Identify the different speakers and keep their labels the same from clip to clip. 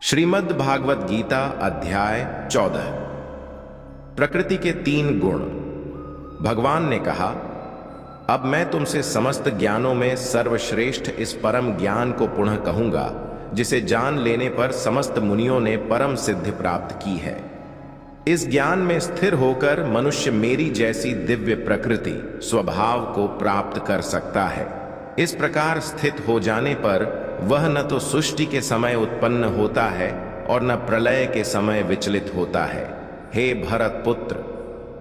Speaker 1: श्रीमद् भागवत गीता अध्याय 14। प्रकृति के 3 गुण। भगवान ने कहा, अब मैं तुमसे समस्त ज्ञानों में सर्वश्रेष्ठ इस परम ज्ञान को पुनः कहूंगा, जिसे जान लेने पर समस्त मुनियों ने परम सिद्धि प्राप्त की है। इस ज्ञान में स्थिर होकर मनुष्य मेरी जैसी दिव्य प्रकृति स्वभाव को प्राप्त कर सकता है। इस प्रकार स्थित हो जाने पर वह न तो सृष्टि के समय उत्पन्न होता है और न प्रलय के समय विचलित होता है। हे भरत पुत्र,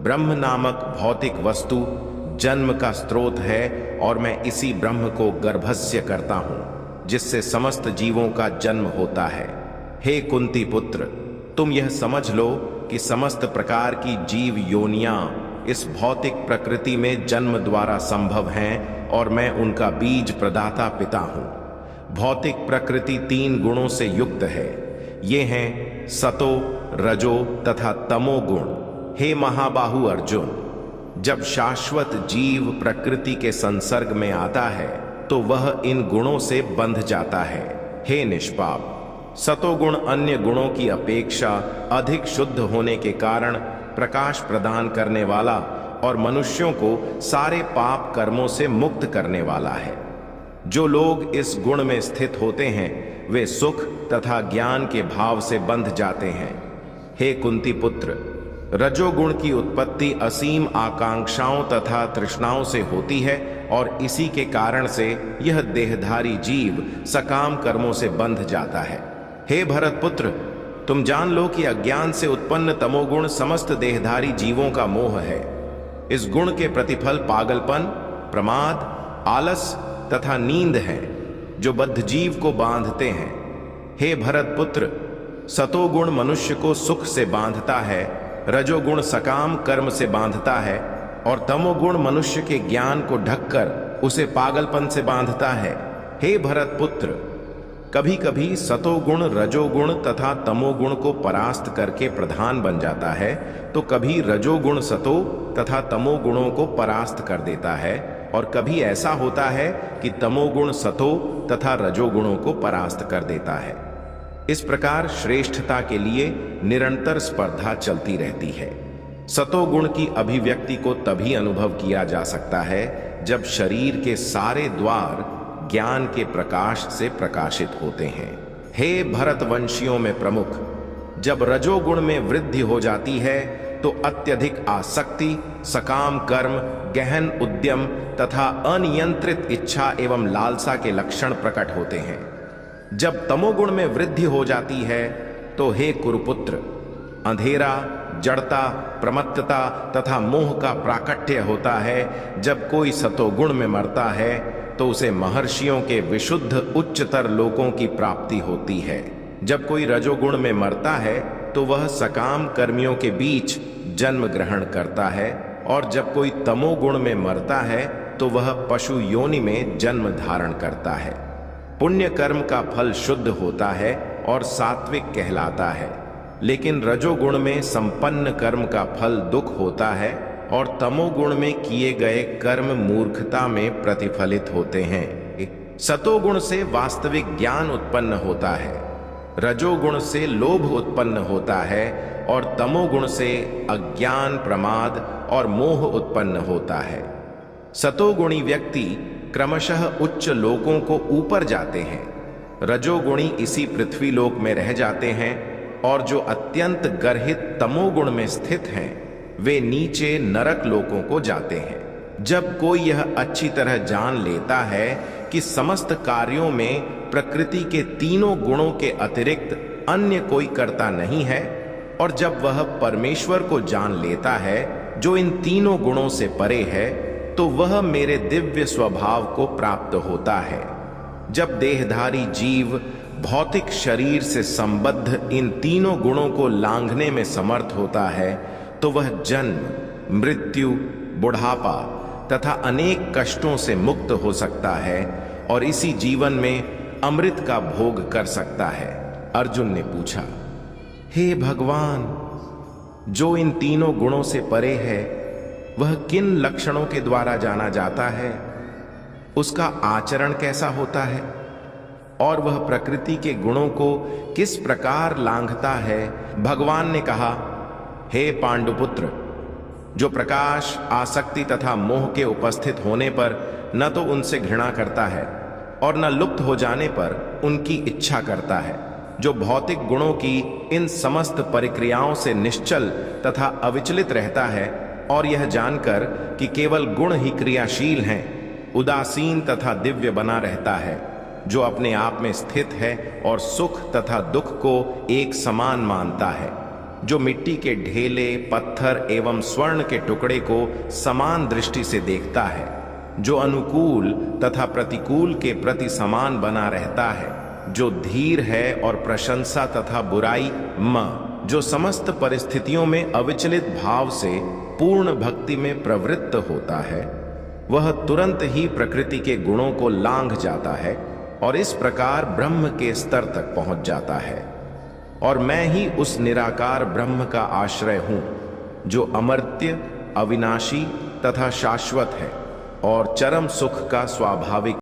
Speaker 1: ब्रह्म नामक भौतिक वस्तु जन्म का स्रोत है और मैं इसी ब्रह्म को गर्भस्य करता हूं, जिससे समस्त जीवों का जन्म होता है। हे कुंती पुत्र, तुम यह समझ लो कि समस्त प्रकार की जीव योनियां इस भौतिक प्रकृति में जन्म द्वारा संभव हैं और मैं उनका बीज प्रदाता पिता हूं। भौतिक प्रकृति 3 गुणों से युक्त है। ये हैं सतो, रजो तथा तमो गुण। हे महाबाहु अर्जुन, जब शाश्वत जीव प्रकृति के संसर्ग में आता है तो वह इन गुणों से बंध जाता है। हे निष्पाप, सतोगुण अन्य गुणों की अपेक्षा अधिक शुद्ध होने के कारण प्रकाश प्रदान करने वाला और मनुष्यों को सारे पाप कर्मों से मुक्त करने वाला है। जो लोग इस गुण में स्थित होते हैं वे सुख तथा ज्ञान के भाव से बंध जाते हैं। हे कुंती पुत्र, रजोगुण की उत्पत्ति असीम आकांक्षाओं तथा तृष्णाओं से होती है और इसी के कारण से यह देहधारी जीव सकाम कर्मों से बंध जाता है। हे भरत पुत्र, तुम जान लो कि अज्ञान से उत्पन्न तमोगुण समस्त देहधारी जीवों का मोह है। इस गुण के प्रतिफल पागलपन, प्रमाद, आलस तथा नींद है, जो बद्ध जीव को बांधते हैं। हे भरत पुत्र, सतोगुण मनुष्य को सुख से बांधता है, रजोगुण सकाम कर्म से बांधता है और तमोगुण मनुष्य के ज्ञान को ढककर उसे पागलपन से बांधता है। हे भरत पुत्र, कभी कभी सतोगुण रजोगुण तथा तमोगुण को परास्त करके प्रधान बन जाता है, तो कभी रजोगुण सतो तथा तमोगुणों को परास्त कर देता है और कभी ऐसा होता है कि तमोगुण सतो तथा रजोगुणों को परास्त कर देता है। इस प्रकार श्रेष्ठता के लिए निरंतर स्पर्धा चलती रहती है। सतोगुण की अभिव्यक्ति को तभी अनुभव किया जा सकता है जब शरीर के सारे द्वार ज्ञान के प्रकाश से प्रकाशित होते हैं। हे भरतवंशियों में प्रमुख, जब रजोगुण में वृद्धि हो जाती है तो अत्यधिक आसक्ति, सकाम कर्म, गहन उद्यम तथा अनियंत्रित इच्छा एवं लालसा के लक्षण प्रकट होते हैं। जब तमोगुण में वृद्धि हो जाती है तो हे कुरुपुत्र, अंधेरा, जड़ता, प्रमत्तता तथा मोह का प्राकट्य होता है। जब कोई सतोगुण में मरता है तो उसे महर्षियों के विशुद्ध उच्चतर लोकों की प्राप्ति होती है। जब कोई रजोगुण में मरता है तो वह सकाम कर्मियों के बीच जन्म ग्रहण करता है और जब कोई तमोगुण में मरता है तो वह पशु योनि में जन्म धारण करता है। पुण्य कर्म का फल शुद्ध होता है और सात्विक कहलाता है, लेकिन रजोगुण में संपन्न कर्म का फल दुख होता है और तमोगुण में किए गए कर्म मूर्खता में प्रतिफलित होते हैं। सतोगुण से वास्तविक ज्ञान उत्पन्न होता है, रजोगुण से लोभ उत्पन्न होता है और तमोगुण से अज्ञान, प्रमाद और मोह उत्पन्न होता है। सतोगुणी व्यक्ति क्रमशः उच्च लोकों को ऊपर जाते हैं, रजोगुणी इसी पृथ्वी लोक में रह जाते हैं और जो अत्यंत गर्हित तमोगुण में स्थित हैं वे नीचे नरक लोकों को जाते हैं। जब कोई यह अच्छी तरह जान लेता है कि समस्त कार्यों में प्रकृति के 3 गुणों के अतिरिक्त अन्य कोई कर्ता नहीं है, और जब वह परमेश्वर को जान लेता है जो इन 3 गुणों से परे है, तो वह मेरे दिव्य स्वभाव को प्राप्त होता है। जब देहधारी जीव भौतिक शरीर से संबद्ध इन 3 गुणों को लांघने में समर्थ होता है तो वह जन्म, मृत्यु, बुढ़ापा तथा अनेक कष्टों से मुक्त हो सकता है और इसी जीवन में अमृत का भोग कर सकता है। अर्जुन ने पूछा, हे भगवान, जो इन 3 गुणों से परे है वह किन लक्षणों के द्वारा जाना जाता है? उसका आचरण कैसा होता है? और वह प्रकृति के गुणों को किस प्रकार लांघता है। भगवान ने कहा, हे पांडुपुत्र, जो प्रकाश, आसक्ति तथा मोह के उपस्थित होने पर न तो उनसे घृणा करता है और न लुप्त हो जाने पर उनकी इच्छा करता है, जो भौतिक गुणों की इन समस्त परिक्रियाओं से निश्चल तथा अविचलित रहता है और यह जानकर कि केवल गुण ही क्रियाशील हैं, उदासीन तथा दिव्य बना रहता है, जो अपने आप में स्थित है और सुख तथा दुख को एक समान मानता है, जो मिट्टी के ढेले, पत्थर एवं स्वर्ण के टुकड़े को समान दृष्टि से देखता है, जो अनुकूल तथा प्रतिकूल के प्रति समान बना रहता है, जो धीर है और प्रशंसा तथा बुराई जो समस्त परिस्थितियों में अविचलित भाव से पूर्ण भक्ति में प्रवृत्त होता है, वह तुरंत ही प्रकृति के गुणों को लांघ जाता है और इस प्रकार ब्रह्म के स्तर तक पहुंच जाता है। और मैं ही उस निराकार ब्रह्म का आश्रय हूं, जो अमर्त्य, अविनाशी तथा शाश्वत है और चरम सुख का स्वाभाविक